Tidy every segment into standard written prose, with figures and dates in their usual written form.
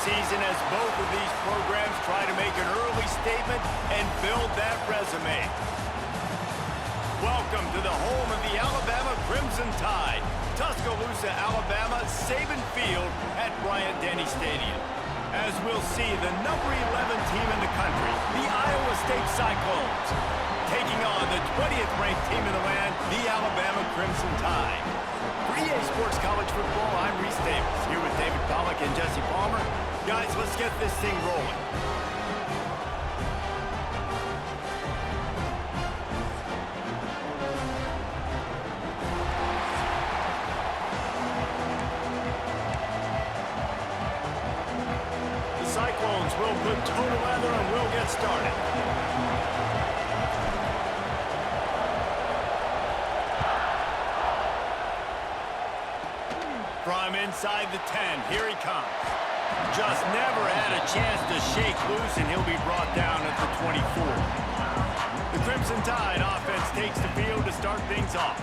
season as both of these programs try to make an early statement and build that resume. Welcome to the home of the Alabama Crimson Tide, Tuscaloosa, Alabama, Saban Field at Bryant-Denny Stadium. As we'll see, the number 11 team in the country, the Iowa State Cyclones, taking on the 20th ranked team in the land, the Alabama Crimson Tide. For EA Sports College Football, I'm Reese Davis, here with David Pollack and Jesse Palmer. Guys, let's get this thing rolling. The Cyclones will put toe to leather and we'll get started. From inside the 10, here he comes. Just never had a chance to shake loose, and he'll be brought down at the 24. The Crimson Tide offense takes the field to start things off.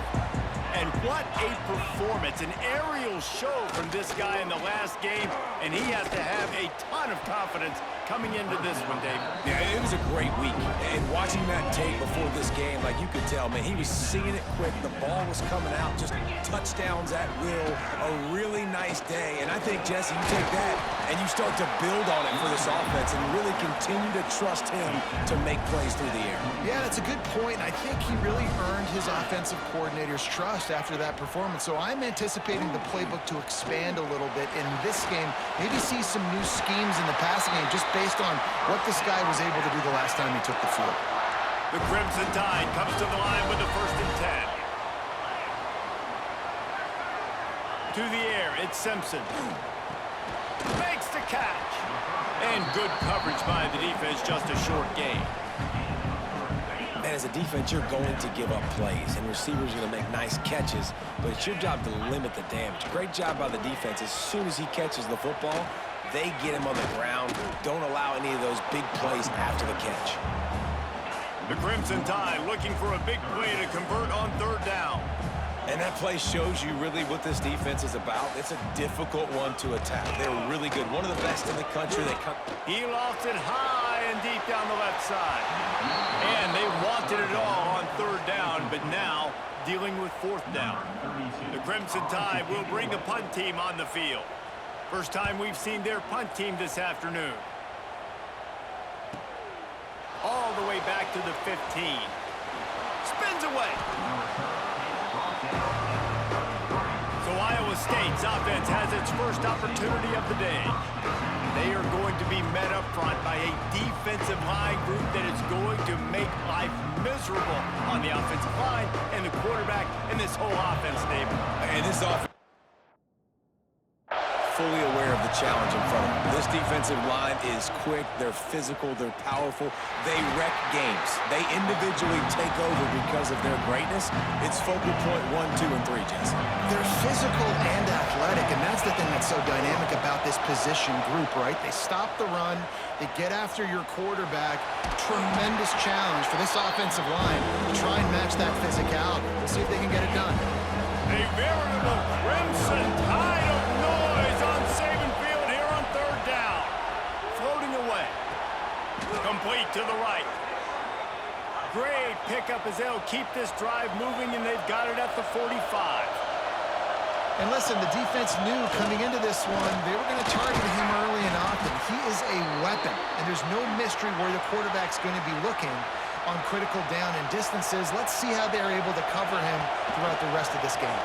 And what a performance, an aerial show from this guy in the last game, and he has to have a ton of confidence coming into this one, Dave. Yeah, it was a great week, and watching that tape before this game, like you could tell, man, he was seeing it quick. The ball was coming out, just touchdowns at will. A really nice day, and I think, Jesse, you take that and you start to build on it for this offense and really continue to trust him to make plays through the air. Yeah, that's a good point. I think he really earned his offensive coordinator's trust after that performance. So I'm anticipating the playbook to expand a little bit in this game. Maybe see some new schemes in the passing game just based on what this guy was able to do the last time he took the field. The Crimson Tide comes to the line with the 1st and 10. To the air, it's Simpson. Makes the catch. And good coverage by the defense, just a short gain. And as a defense, you're going to give up plays, and receivers are going to make nice catches, but it's your job to limit the damage. Great job by the defense. As soon as he catches the football, they get him on the ground. Don't allow any of those big plays after the catch. The Crimson Tide looking for a big play to convert on 3rd down. And that play shows you really what this defense is about. It's a difficult one to attack. They're really good. One of the best in the country. He lost it high and deep down the left side. And they wanted it all on 3rd down, but now dealing with 4th down. The Crimson Tide will bring the punt team on the field. First time we've seen their punt team this afternoon. All the way back to the 15. Spins away. So Iowa State's offense has its first opportunity of the day. They are going to be met up front by a defensive line group that is going to make life miserable on the offensive line and the quarterback and this whole offense, David. And this offense fully aware of the challenge in front of them. This defensive line is quick, they're physical, they're powerful, they wreck games. They individually take over because of their greatness. It's focal point 1, 2, and 3, Jesse. They're physical and athletic, and that's the thing that's so dynamic about this position group, right? They stop the run, they get after your quarterback. Tremendous challenge for this offensive line to try and match that physicality. We'll see if they can get it done. A veritable Crimson Tide of noise on Saban Field here on 3rd down. Floating away. Complete to the right. Great pickup as they'll keep this drive moving, and they've got it at the 45. And listen, the defense knew coming into this one, they were going to target him early and often. He is a weapon, and there's no mystery where the quarterback's going to be looking on critical down and distances. Let's see how they're able to cover him throughout the rest of this game.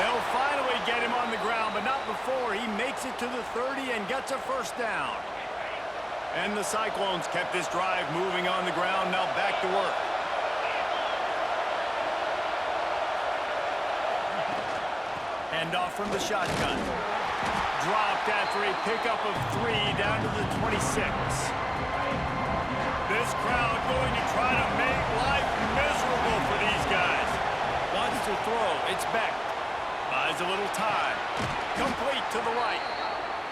They'll finally get him on the ground, but not before he makes it to the 30 and gets a 1st down. And the Cyclones kept this drive moving on the ground. Now back to work. Handoff from the shotgun. Dropped after a pickup of 3 down to the 26. This crowd going to try to make life miserable for these guys. Wants to throw. It's Beck. Buys a little time. Complete to the right.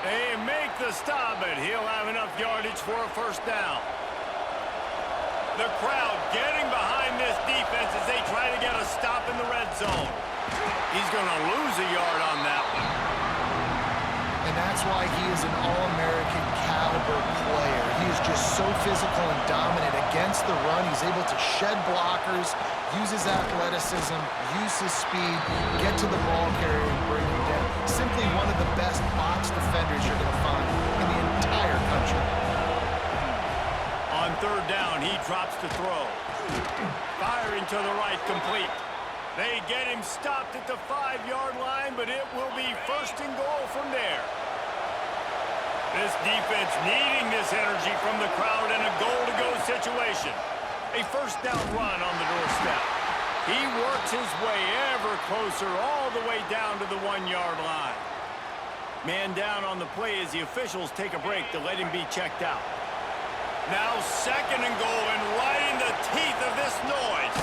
They make the stop, but he'll have enough yardage for a 1st down. The crowd getting behind this defense as they try to get a stop in the red zone. He's going to lose a yard on that one. And and that's why he is an All-American caliber player. He is just so physical and dominant against the run. He's able to shed blockers, use his athleticism, use his speed, get to the ball carrier and bring him down. Simply one of the best box defenders you're going to find in the entire country. On third down, he drops to throw. Firing to the right, complete. They get him stopped at the 5-yard line, but it will be first and goal from there. This defense needing this energy from the crowd in a goal-to-go situation. A first down run on the doorstep. He works his way ever closer all the way down to the 1-yard line. Man down on the play as the officials take a break to let him be checked out. Now second and goal, and right in the teeth of this noise.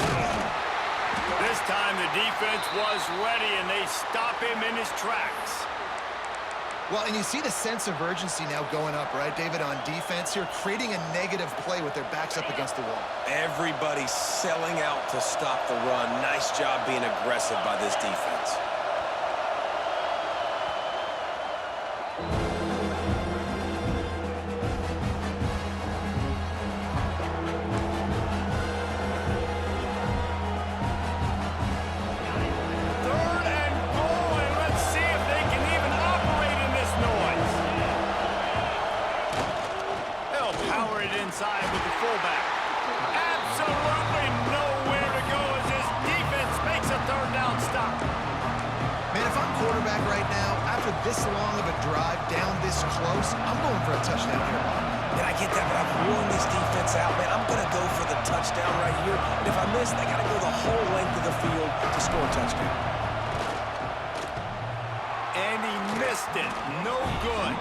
This time the defense was ready, and they stop him in his tracks. Well, and you see the sense of urgency now going up, right, David, on defense here, creating a negative play with their backs up against the wall. Everybody's selling out to stop the run. Nice job being aggressive by this defense. Inside with the fullback. Absolutely nowhere to go as his defense makes a third down stop. Man, if I'm quarterback right now, after this long of a drive down this close, I'm going for a touchdown here. Man, I get that, but I've worn this defense out, man. I'm going to go for the touchdown right here. And if I miss, they got to go the whole length of the field to score a touchdown. And he missed it. No good.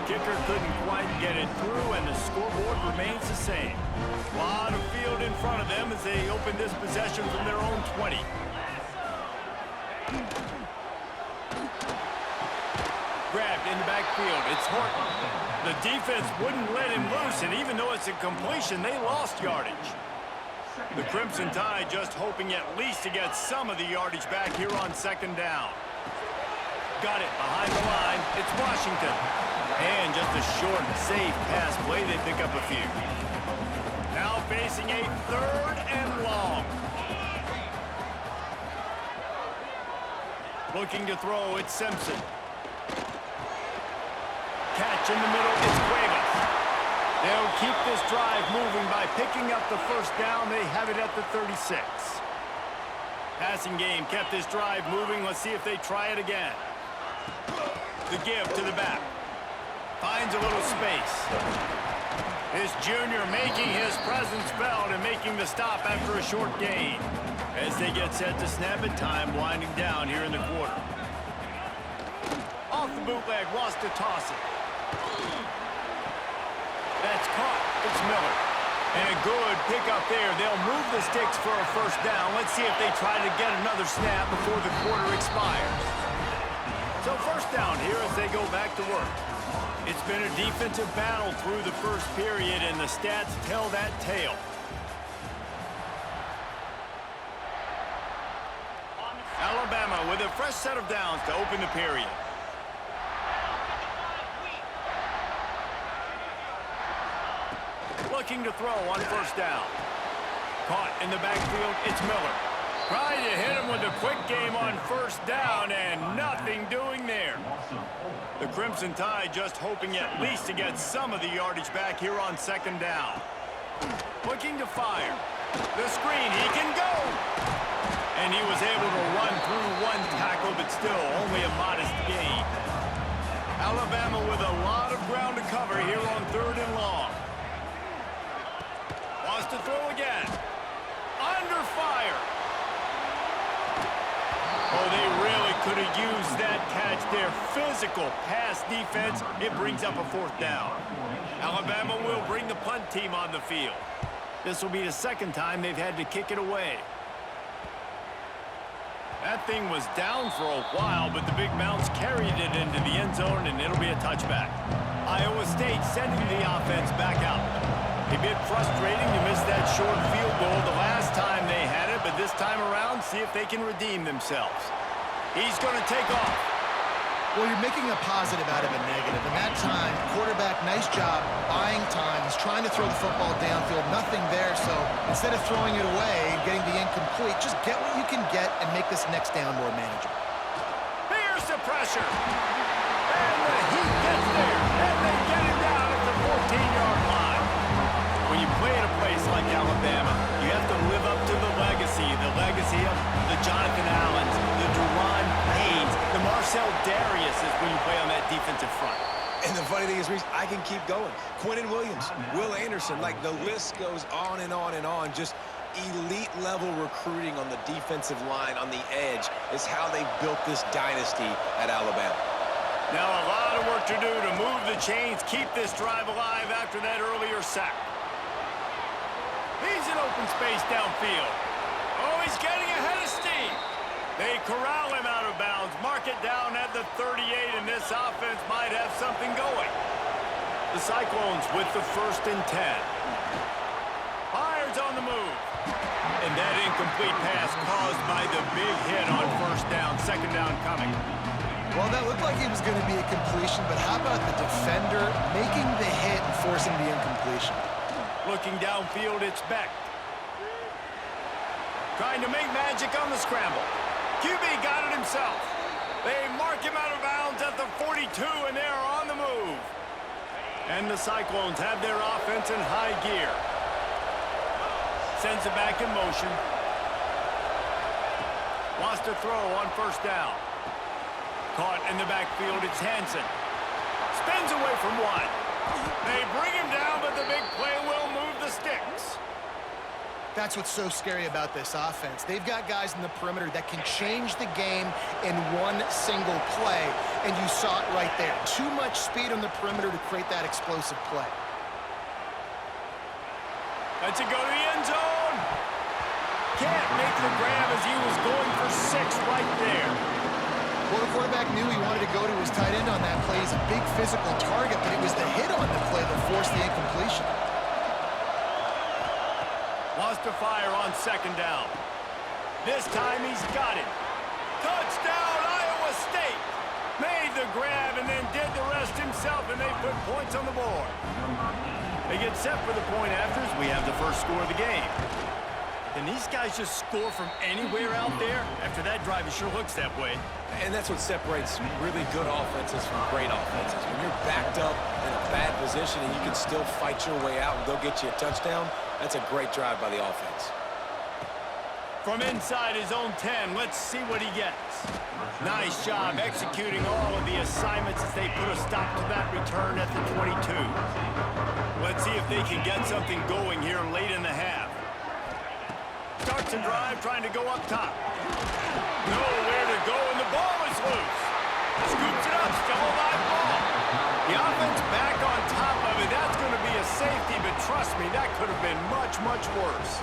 Kicker couldn't quite get it through, and the scoreboard remains the same. A lot of field in front of them as they open this possession from their own 20. Grabbed in the backfield. It's Horton. The defense wouldn't let him loose, and even though it's a completion, they lost yardage. The Crimson Tide just hoping at least to get some of the yardage back here on second down. Got it behind the line. It's Washington. And just a short, safe pass play, they pick up a few. Now facing a third and long. Looking to throw, it's Simpson. Catch in the middle, it's Cuevas. They'll keep this drive moving by picking up the first down. They have it at the 36. Passing game kept this drive moving. Let's see if they try it again. The give to the back. Finds a little space. This junior making his presence felt and making the stop after a short gain. As they get set to snap it, time winding down here in the quarter. Off the bootleg, wants to toss it. That's caught. It's Miller. And a good pickup there. They'll move the sticks for a first down. Let's see if they try to get another snap before the quarter expires. So first down here as they go back to work. It's been a defensive battle through the first period, and the stats tell that tale. Alabama with a fresh set of downs to open the period. Looking to throw on first down. Caught in the backfield, it's Miller. Trying to hit him with a quick game on first down, and nothing doing there. The Crimson Tide just hoping at least to get some of the yardage back here on second down. Looking to fire. The screen, he can go! And he was able to run through one tackle, but still only a modest gain. Alabama with a lot of ground to cover here on third and long. Wants to throw again. Under fire. Oh, they really could have used that catch there. Physical pass defense. It brings up a fourth down. Alabama will bring the punt team on the field. This will be the second time they've had to kick it away. That thing was down for a while, but the big bounce carried it into the end zone, and it'll be a touchback. Iowa State sending the offense back out. A bit frustrating to miss that short field goal the last time they had it, but this time around, see if they can redeem themselves. He's going to take off. Well, you're making a positive out of a negative. And that time, quarterback, nice job, buying time. He's trying to throw the football downfield, nothing there. So instead of throwing it away and getting the incomplete, just get what you can get and make this next down more manageable. Here's the pressure. And the heat gets there. And they get it down at the 14-yard line. When you play at a place like Alabama, you have to live up to the legacy of the Jonathan Allens, the Duron Paynes, the Marcel Dariuses when you play on that defensive front. And the funny thing is, Reese, I can keep going. Quentin Williams, Will Anderson, like the list goes on and on and on. Just elite-level recruiting on the defensive line, on the edge, is how they built this dynasty at Alabama. Now a lot of work to do to move the chains, keep this drive alive after that earlier sack. He's in open space downfield. Oh, he's getting ahead of steam. They corral him out of bounds, mark it down at the 38, and this offense might have something going. The Cyclones with the 1st and 10. Fires on the move. And that incomplete pass caused by the big hit on 1st down, 2nd down coming. Well, that looked like it was going to be a completion, but how about the defender making the hit and forcing the incompletion? Looking downfield, it's Beck. Trying to make magic on the scramble. QB got it himself. They mark him out of bounds at the 42, and they're on the move. And the Cyclones have their offense in high gear. Sends it back in motion. Wants to throw on 1st down. Caught in the backfield, it's Hansen. Spins away from one. They bring him down, but the big play will move the sticks. That's what's so scary about this offense. They've got guys in the perimeter that can change the game in one single play, and you saw it right there. Too much speed on the perimeter to create that explosive play. Let's it go to the end zone. Can't make the grab as he was going for 6 right there. Well, the quarterback knew he wanted to go to his tight end on that play. He's a big physical target, but it was the hit on the play that forced the incompletion. Wants to fire on 2nd down. This time he's got it. Touchdown, Iowa State. Made the grab and then did the rest himself, and they put points on the board. They get set for the point afters. We have the first score of the game. Can these guys just score from anywhere out there? After that drive, it sure looks that way. And that's what separates really good offenses from great offenses. When you're backed up in a bad position and you can still fight your way out and go get you a touchdown, that's a great drive by the offense. From inside his own 10, let's see what he gets. Nice job executing all of the assignments as they put a stop to that return at the 22. Let's see if they can get something going here late in the half. Starts a drive trying to go up top. Nowhere to go, and the ball is loose. Scoops it up, still a live ball. The offense back on top of it. That's going to be a safety, but trust me, that could have been much, much worse.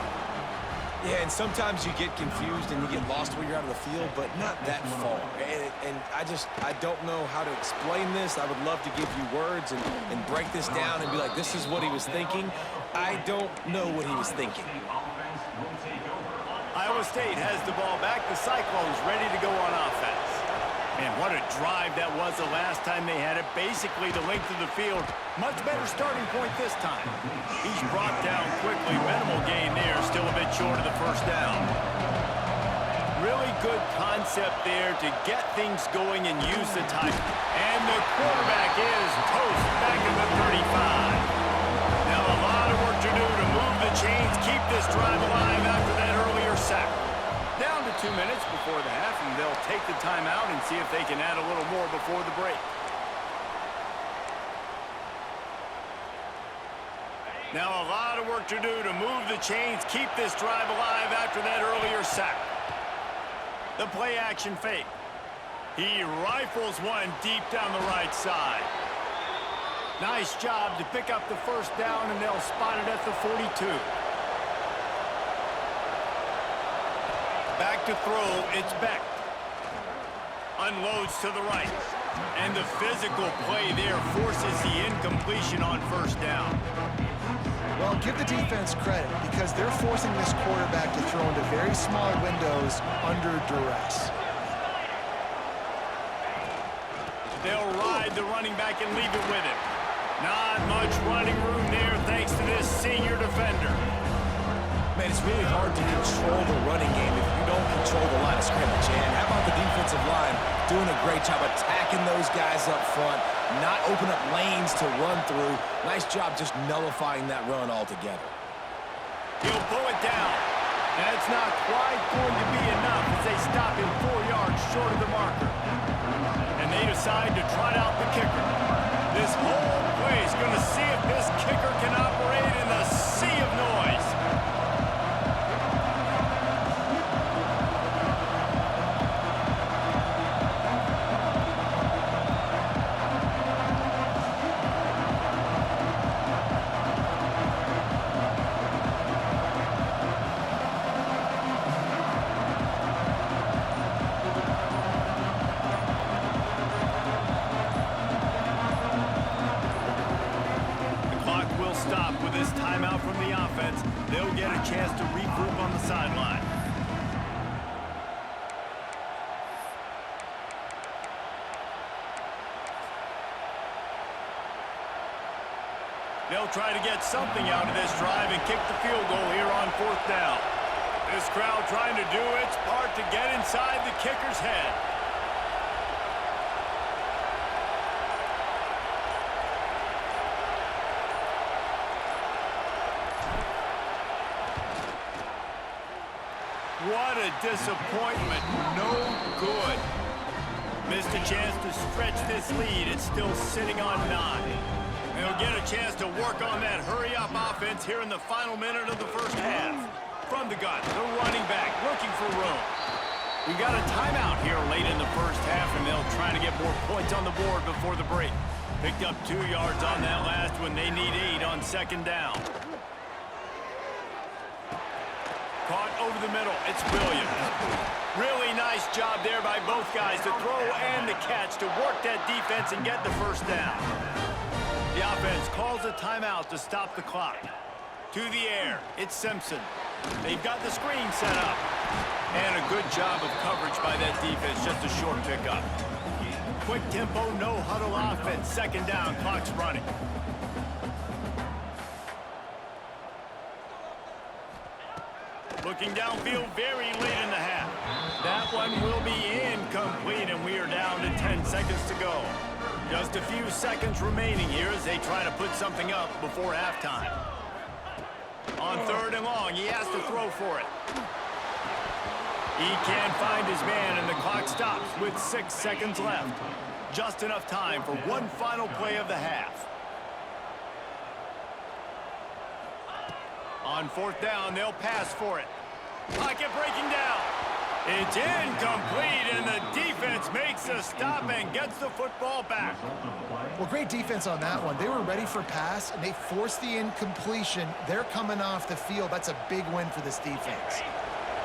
Yeah, and sometimes you get confused and you get lost when you're out of the field, but not that far. And I don't know how to explain this. I would love to give you words and break this down and be like, this is what he was thinking. I don't know what he was thinking. Iowa State has the ball back. The Cyclones ready to go on offense. And what a drive that was the last time they had it. Basically the length of the field. Much better starting point this time. He's brought down quickly. Minimal gain there. Still a bit short of the 1st down. Really good concept there to get things going and use the time. And the quarterback is toast back at the 35. Now a lot of work to do to move the chains, keep this drive alive after that earlier sack. Down to 2 minutes before the half, and they'll take the timeout and see if they can add a little more before the break. Now a lot of work to do to move the chains, keep this drive alive after that earlier sack. The play action fake. He rifles one deep down the right side. Nice job to pick up the 1st down, and they'll spot it at the 42. Back to throw, it's Beck. Unloads to the right. And the physical play there forces the incompletion on 1st down. Well, give the defense credit because they're forcing this quarterback to throw into very small windows under duress. They'll ride the running back and leave it with him. Not much running room there thanks to this senior defender. Man, it's really hard to control the running game if you don't control the line of scrimmage. And how about the defensive line doing a great job attacking those guys up front, not open up lanes to run through. Nice job just nullifying that run altogether. He'll pull it down. That's not quite going to be enough as they stop him 4 yards short of the marker. And they decide to trot out the kicker. This whole play is going to see if this kicker can operate in the sea of noise. Stop with this timeout from the offense. They'll get a chance to regroup on the sideline. They'll try to get something out of this drive and kick the field goal here on 4th down. This crowd trying to do its part to get inside the kicker's head. What a disappointment. No good. Missed a chance to stretch this lead. It's still sitting on 9. They'll get a chance to work on that hurry-up offense here in the final minute of the first half. From the gun, the running back looking for room. We've got a timeout here late in the first half, and they'll try to get more points on the board before the break. Picked up 2 yards on that last one. They need 8 on 2nd down. Caught over the middle. It's Williams. Really nice job there by both guys to throw and the catch to work that defense and get the first down. The offense calls a timeout to stop the clock. To the air. It's Simpson. They've got the screen set up. And a good job of coverage by that defense. Just a short pickup. Quick tempo, no huddle offense. 2nd down. Clock's running. Looking downfield very late in the half. That one will be incomplete, and we are down to 10 seconds to go. Just a few seconds remaining here as they try to put something up before halftime. On 3rd and long, he has to throw for it. He can't find his man, and the clock stops with 6 seconds left. Just enough time for one final play of the half. On 4th down, they'll pass for it. Pocket breaking down. It's incomplete, and the defense makes a stop and gets the football back. Well, great defense on that one. They were ready for pass, and they forced the incompletion. They're coming off the field. That's a big win for this defense.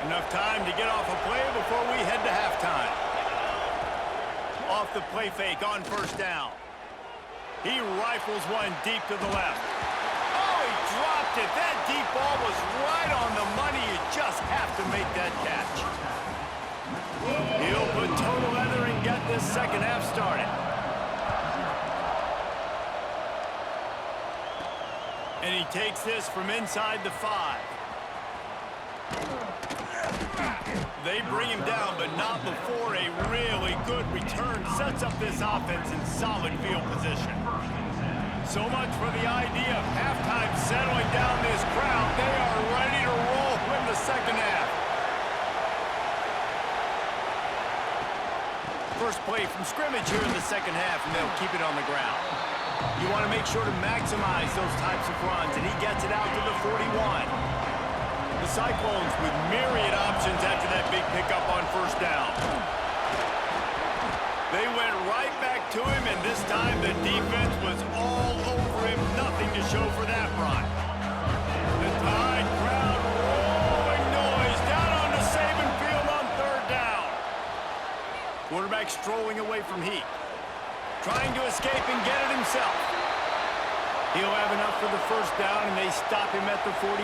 Enough time to get off a play before we head to halftime. Off the play fake on 1st down. He rifles one deep to the left. Dropped it. That deep ball was right on the money. You just have to make that catch. He'll put total leather and get this second half started. And he takes this from inside the 5. They bring him down, but not before a really good return sets up this offense in solid field position. So much for the idea of halftime settling down this crowd. They are ready to roll in the second half. First play from scrimmage here in the second half, and they'll keep it on the ground. You want to make sure to maximize those types of runs, and he gets it out to the 41. The Cyclones with myriad options after that big pickup on 1st down. They went right back to him, and this time the defense was all over him. Nothing to show for that run. The Tide crowd rolling noise down onto Saban Field on 3rd down. Quarterback strolling away from Heat. Trying to escape and get it himself. He'll have enough for the 1st down, and they stop him at the 45.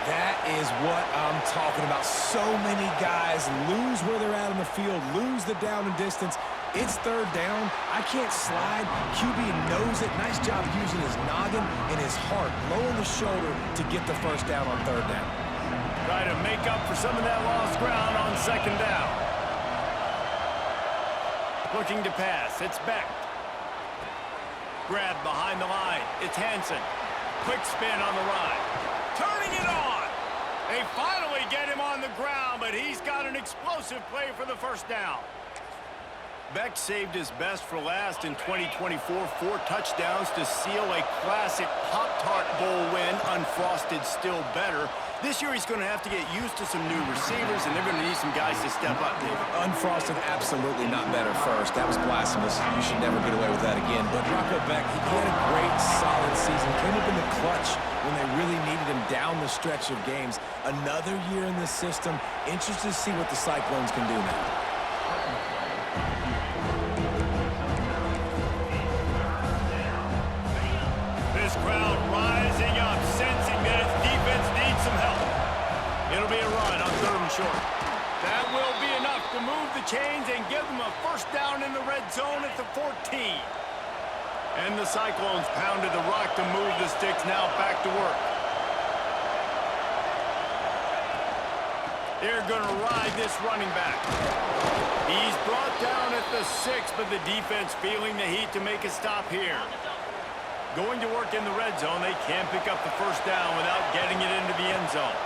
That is what I'm talking about. So many guys lose where they're at on the field, lose the down and distance, It's third down. I can't slide. QB knows it. Nice job using his noggin and his heart, lowering the shoulder to get the first down on third down. Try to make up for some of that lost ground on second down. Looking to pass. It's Beck. Grab behind the line. It's Hansen. Quick spin on the run. Turning it on. They finally get him on the ground, but he's got an explosive play for the first down. Beck saved his best for last in 2024. 4 touchdowns to seal a classic Pop-Tart Bowl win. Unfrosted still better. This year he's going to have to get used to some new receivers, and they're going to need some guys to step up, David. Unfrosted, absolutely not better first. That was blasphemous. You should never get away with that again. But Rocco Beck, he had a great, solid season. Came up in the clutch when they really needed him down the stretch of games. Another year in this system. Interested to see what the Cyclones can do now. This crowd rising up, sensing that its defense needs some help. It'll be a run on 3rd and short. That will be enough to move the chains and give them a first down in the red zone at the 14. And the Cyclones pounded the rock to move the sticks, now back to work. They're going to ride this running back. He's brought down at the 6, but the defense feeling the heat to make a stop here. Going to work in the red zone. They can't pick up the first down without getting it into the end zone.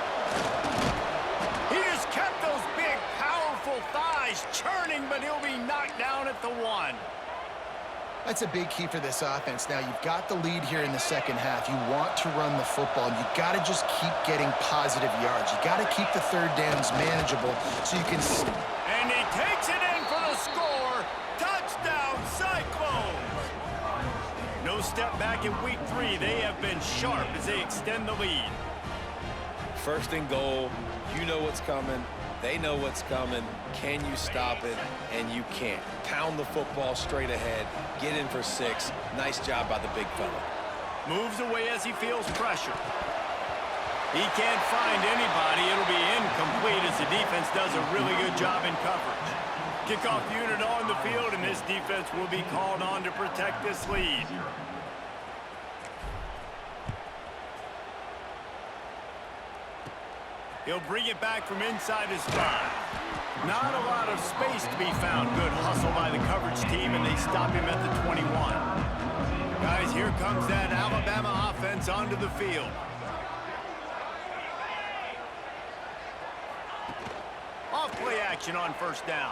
He just kept those big, powerful thighs churning, but he'll be knocked down at the 1. That's a big key for this offense. Now, you've got the lead here in the second half. You want to run the football. You got to just keep getting positive yards. You got to keep the third downs manageable so you can... And he takes it in for the score. Touchdown, Cyclones! No step back in week 3. They have been sharp as they extend the lead. First and goal. You know what's coming. They know what's coming. Can you stop it? And you can't. Pound the football straight ahead. Get in for 6. Nice job by the big fella. Moves away as he feels pressure. He can't find anybody. It'll be incomplete as the defense does a really good job in coverage. Kickoff unit on the field, and this defense will be called on to protect this lead. He'll bring it back from inside his 5. Not a lot of space to be found. Good hustle by the coverage team, and they stop him at the 21. Guys, here comes that Alabama offense onto the field. Off play action on first down.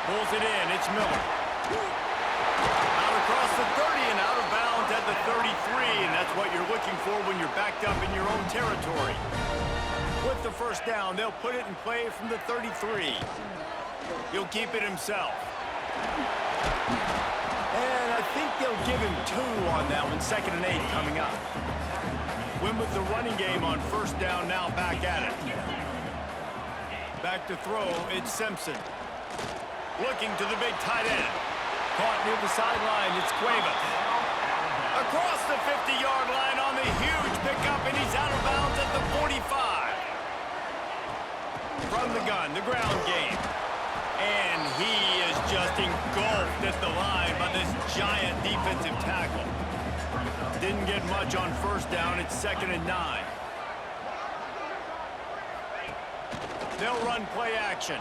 Pulls it in. It's Miller. Out across the 30 and out of bounds at the 33, and that's what you're looking for when you're backed up in your own territory. With the first down, they'll put it in play from the 33. He'll keep it himself. And I think they'll give him 2 on that one. 2nd and 8 coming up. Win with the running game on first down, now back at it. Back to throw, it's Simpson. Looking to the big tight end. Caught near the sideline, it's Cuevas. Across the 50-yard line on the huge pickup, and he's out of bounds at the 45. From the gun, the ground game. And he is just engulfed at the line by this giant defensive tackle. Didn't get much on first down, it's 2nd and 9. They'll run play action.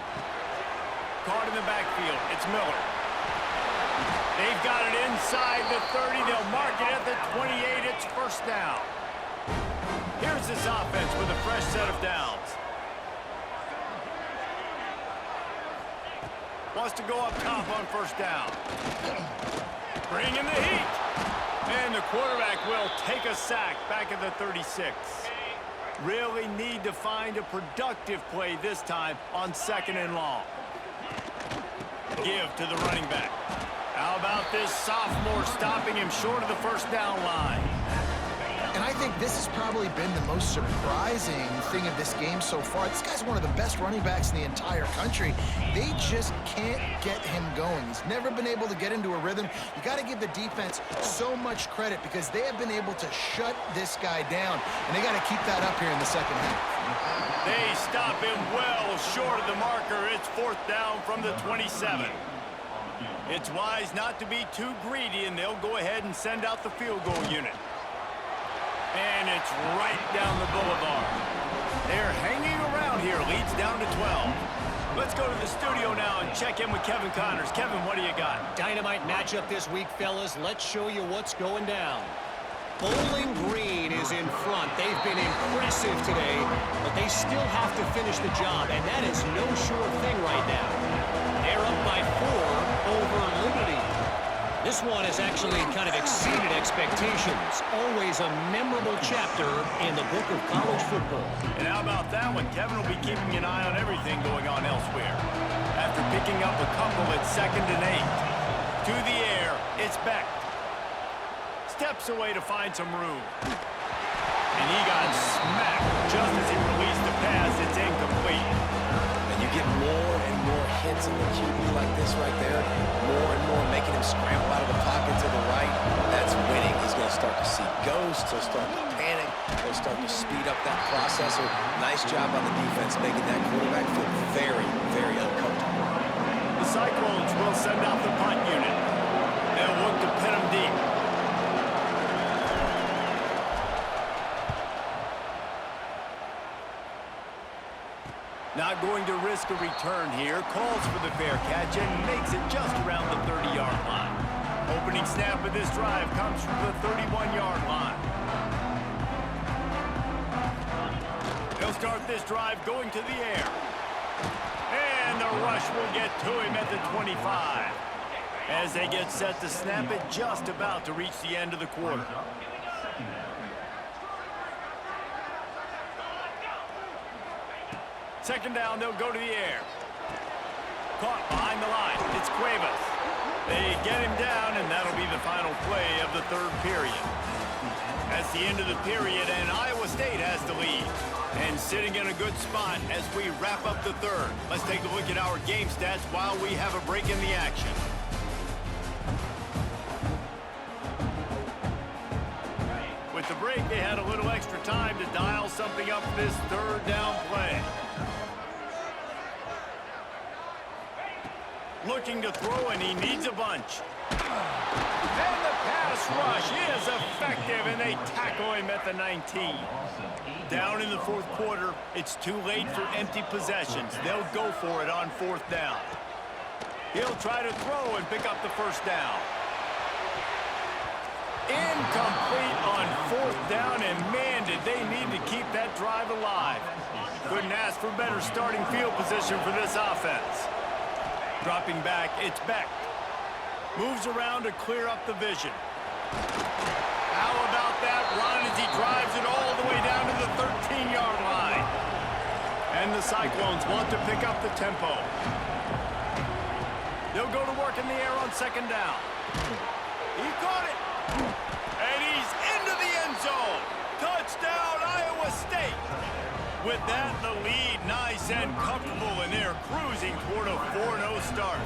Caught in the backfield, it's Miller. They've got it inside the 30. They'll mark it at the 28. It's first down. Here's this offense with a fresh set of downs. Wants to go up top on first down. Bring in the heat. And the quarterback will take a sack back at the 36. Really need to find a productive play this time on 2nd and long. Give to the running back. How about this sophomore stopping him short of the first down line? And I think this has probably been the most surprising thing of this game so far. This guy's one of the best running backs in the entire country. They just can't get him going. He's never been able to get into a rhythm. You got to give the defense so much credit because they have been able to shut this guy down, and they got to keep that up here in the second half. They stop him well short of the marker. It's 4th down from the 27. It's wise not to be too greedy, and they'll go ahead and send out the field goal unit. And it's right down the boulevard. They're hanging around here. Leads down to 12. Let's go to the studio now and check in with Kevin Connors. Kevin, what do you got? Dynamite matchup this week, fellas. Let's show you what's going down. Bowling Green is in front. They've been impressive today, but they still have to finish the job, and that is no sure thing right now. They're up by 4 over Liberty. This one has actually kind of exceeded expectations. Always a memorable chapter in the book of college football. And how about that one? Kevin will be keeping an eye on everything going on elsewhere. After picking up a couple at 2nd and 8. To the air, it's Beck. Steps away to find some room. And he got smacked just as he released the pass. It's incomplete. And you get more and more hits in the QB like this right there. More and more making him scramble out of the pocket to the right. That's winning. He's going to start to see ghosts. He'll start to panic. He'll start to speed up that processor. Nice job on the defense making that quarterback feel very, very uncomfortable. The Cyclones will send out the punt unit. They'll look to pin him deep. Not going to risk a return here. Calls for the fair catch and makes it just around the 30-yard line. Opening snap of this drive comes from the 31-yard line. They'll start this drive going to the air. And the rush will get to him at the 25. As they get set to snap it, just about to reach the end of the quarter. Second down, they'll go to the air. Caught behind the line. It's Cuevas. They get him down, and that'll be the final play of the 3rd period. That's the end of the period, and Iowa State has the lead. And sitting in a good spot as we wrap up the 3rd. Let's take a look at our game stats while we have a break in the action. With the break, they had a little extra time to dial something up for this 3rd down play. Looking to throw, and he needs a bunch. And the pass rush is effective, and they tackle him at the 19. Down in the 4th quarter, it's too late for empty possessions. They'll go for it on 4th down. He'll try to throw and pick up the 1st down. Incomplete on 4th down, and man, did they need to keep that drive alive. Couldn't ask for better starting field position for this offense. Dropping back, it's Beck. Moves around to clear up the vision. How about that run as he drives it all the way down to the 13-yard line? And the Cyclones want to pick up the tempo. They'll go to work in the air on 2nd down. He caught it. And he's into the end zone. Touchdown, Iowa State. With that, the lead nice and comfortable, and they're cruising toward a 4-0 start.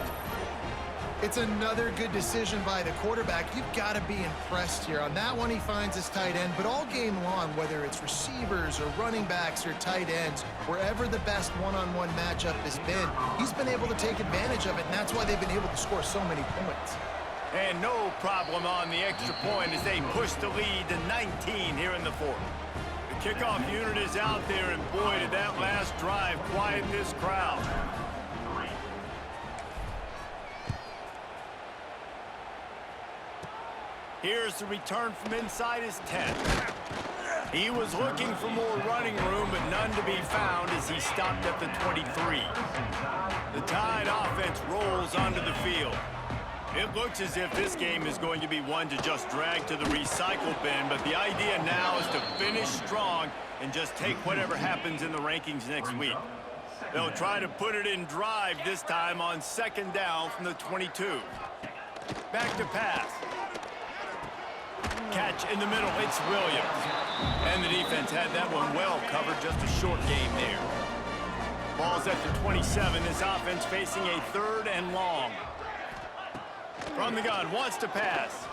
It's another good decision by the quarterback. You've got to be impressed here. On that one, he finds his tight end, but all game long, whether it's receivers or running backs or tight ends, wherever the best one-on-one matchup has been, he's been able to take advantage of it, and that's why they've been able to score so many points. And no problem on the extra point as they push the lead to 19 here in the 4th. The kickoff unit is out there, and boy, did that last drive quiet this crowd. Here's the return from inside his 10. He was looking for more running room, but none to be found as he stopped at the 23. The Tide offense rolls onto the field. It looks as if this game is going to be one to just drag to the recycle bin, but the idea now is to finish strong and just take whatever happens in the rankings next week. They'll try to put it in drive this time on 2nd down from the 22. Back to pass. Catch in the middle, it's Williams. And the defense had that one well covered, just a short game there. Ball's at the 27, this offense facing a 3rd and long. From the gun, wants to pass.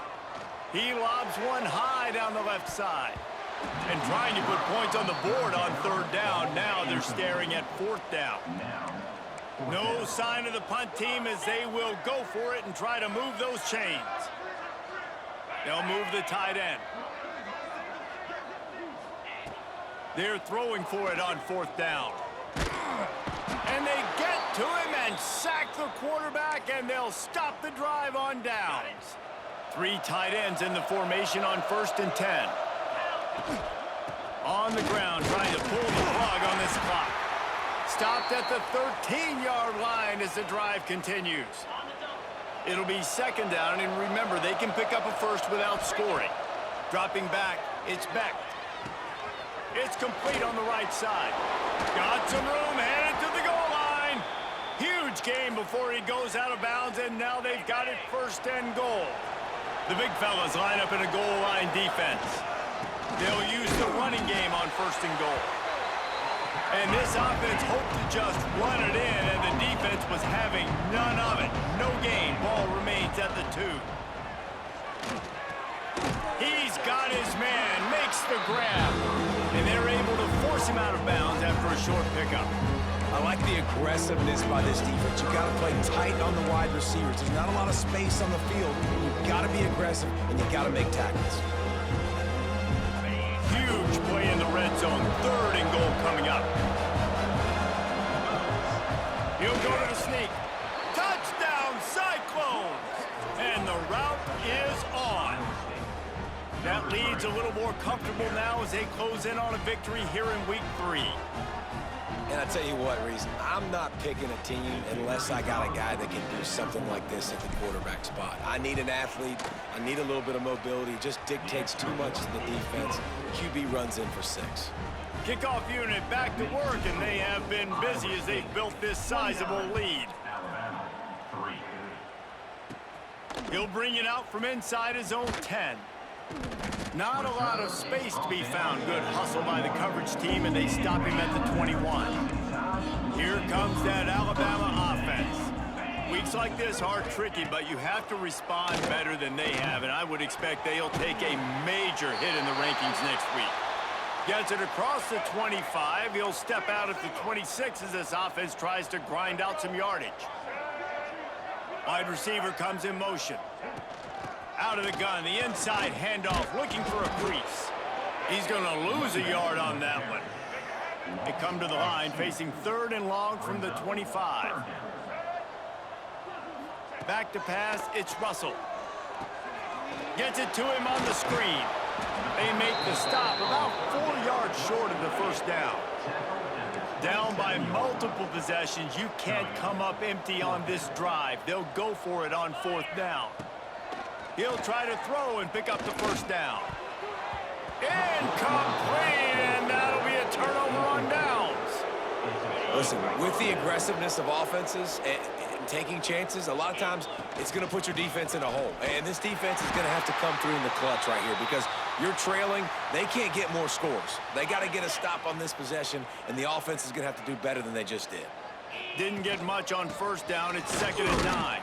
He lobs one high down the left side. And trying to put points on the board on 3rd down. Now they're staring at 4th down. No sign of the punt team as they will go for it and try to move those chains. They'll move the tight end. They're throwing for it on 4th down. And they get to him and sack the quarterback, and they'll stop the drive on downs. 3 tight ends in the formation on 1st and 10. On the ground, trying to pull the plug on this clock. Stopped at the 13-yard line as the drive continues. It'll be 2nd down, and remember, they can pick up a first without scoring. Dropping back, it's Beck. It's complete on the right side. Got some room, headed to the goal line. Huge gain before he goes out of bounds, and now they've got it 1st and goal. The big fellas line up in a goal line defense. They'll use the running game on 1st and goal. And this offense hoped to just run it in, and the defense was having none of it. No gain. Ball remains at the 2. He's got his man, makes the grab, and they're able to force him out of bounds after a short pickup. I like the aggressiveness by this defense. You've got to play tight on the wide receivers. There's not a lot of space on the field. You've got to be aggressive, and you've got to make tackles. Huge play in the red zone. 3rd and goal coming up. He'll go to the sneak. Touchdown, Cyclone! And the route is on. That lead's a little more comfortable now as they close in on a victory here in week 3. And I tell you what, Reese, I'm not picking a team unless I got a guy that can do something like this at the quarterback spot. I need an athlete. I need a little bit of mobility. It just dictates too much to the defense. QB runs in for 6. Kickoff unit back to work, and they have been busy as they've built this sizable lead. He'll bring it out from inside his own 10. Not a lot of space to be found. Good hustle by the coverage team, and they stop him at the 21. Here comes that Alabama offense. Weeks like this are tricky, but you have to respond better than they have, and I would expect they'll take a major hit in the rankings next week. Gets it across the 25. He'll step out at the 26 as this offense tries to grind out some yardage. Wide receiver comes in motion. Out of the gun, the inside handoff, looking for a crease. He's going to lose a yard on that one. They come to the line, facing 3rd and long from the 25. Back to pass, it's Russell. Gets it to him on the screen. They make the stop about 4 yards short of the 1st down. Down by multiple possessions, you can't come up empty on this drive. They'll go for it on 4th down. He'll try to throw and pick up the 1st down. Incomplete, and that'll be a turnover on downs. Listen, with the aggressiveness of offenses and taking chances, a lot of times it's going to put your defense in a hole. And this defense is going to have to come through in the clutch right here because you're trailing. They can't get more scores. They got to get a stop on this possession, and the offense is going to have to do better than they just did. Didn't get much on 1st down. It's 2nd and 9.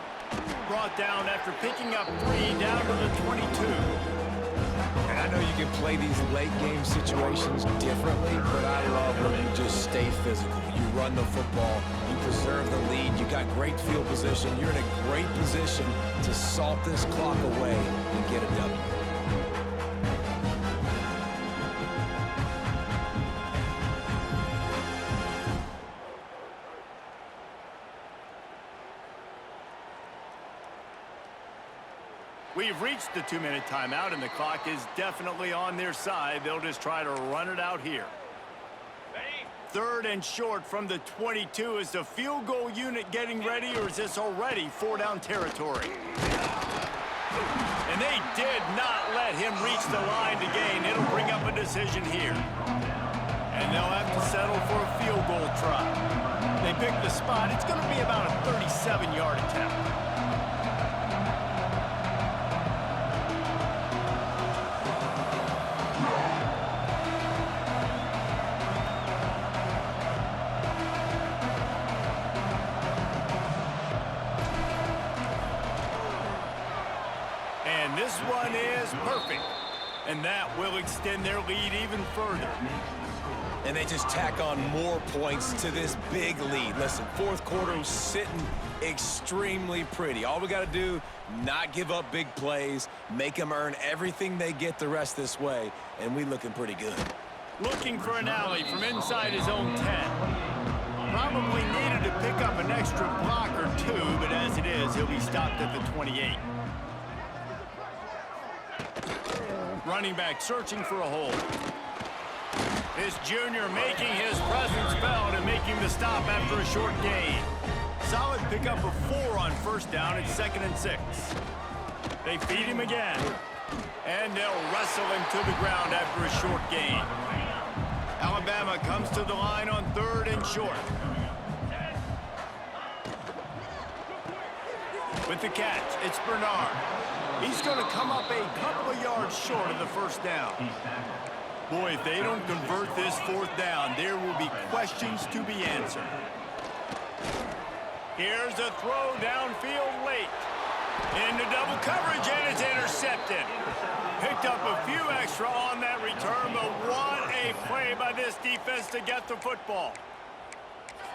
Brought down after picking up 3 down to the 22. And I know you can play these late game situations differently, but I love when you just stay physical. You run the football, you preserve the lead, you got great field position, you're in a great position to salt this clock away and get a W. We've reached the 2-minute timeout, and the clock is definitely on their side. They'll just try to run it out here. 3rd and short from the 22. Is the field goal unit getting ready, or is this already 4-down territory? And they did not let him reach the line to gain. It'll bring up a decision here. And they'll have to settle for a field goal try. They pick the spot. It's going to be about a 37-yard attempt. And this one is perfect. And that will extend their lead even further. and they just tack on more points to this big lead. Listen, fourth quarter was sitting extremely pretty. All we got to do, not give up big plays, make them earn everything they get the rest this way, and we looking pretty good. Looking for an alley from inside his own 10. Probably needed to pick up an extra block or two, but as it is, he'll be stopped at the 28. Running back searching for a hole. This junior making his presence felt and making the stop after a short gain. Solid pickup of 4 on first down at 2nd and 6. They feed him again. And they'll wrestle him to the ground after a short gain. Alabama comes to the line on 3rd and short. With the catch, it's Bernard. He's going to come up a couple of yards short of the first down. Boy, if they don't convert this 4th down, there will be questions to be answered. Here's a throw downfield late. Into double coverage, and it's intercepted. Picked up a few extra on that return, but what a play by this defense to get the football.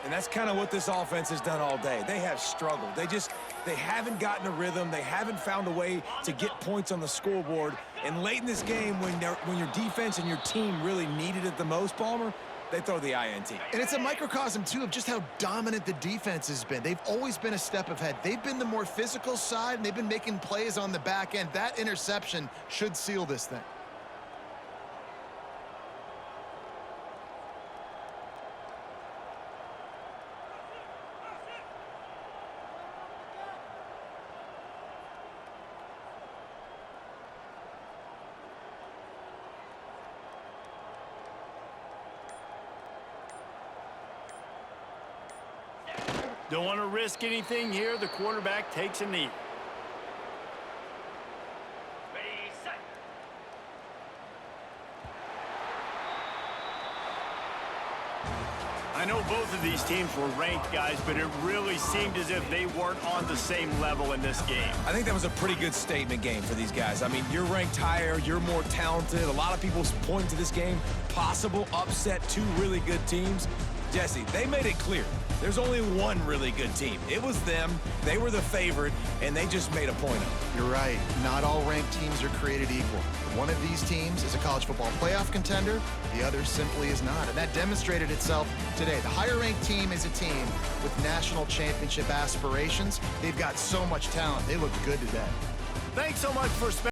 And that's kind of what this offense has done all day. They have struggled. They haven't gotten a rhythm. They haven't found a way to get points on the scoreboard. And late in this game, when your defense and your team really needed it the most, Palmer, they throw the INT. And it's a microcosm, too, of just how dominant the defense has been. They've always been a step ahead. They've been the more physical side, and they've been making plays on the back end. That interception should seal this thing. Don't want to risk anything here. The quarterback takes a knee. I know both of these teams were ranked, guys, but it really seemed as if they weren't on the same level in this game. I think that was a pretty good statement game for these guys. I mean, you're ranked higher, you're more talented. A lot of people point to this game, possible upset, 2 really good teams. Jesse, they made it clear. There's only one really good team. It was them. They were the favorite, and they just made a point of it. You're right. Not all ranked teams are created equal. One of these teams is a college football playoff contender. The other simply is not, and that demonstrated itself today. The higher-ranked team is a team with national championship aspirations. They've got so much talent. They look good today. Thanks so much for spending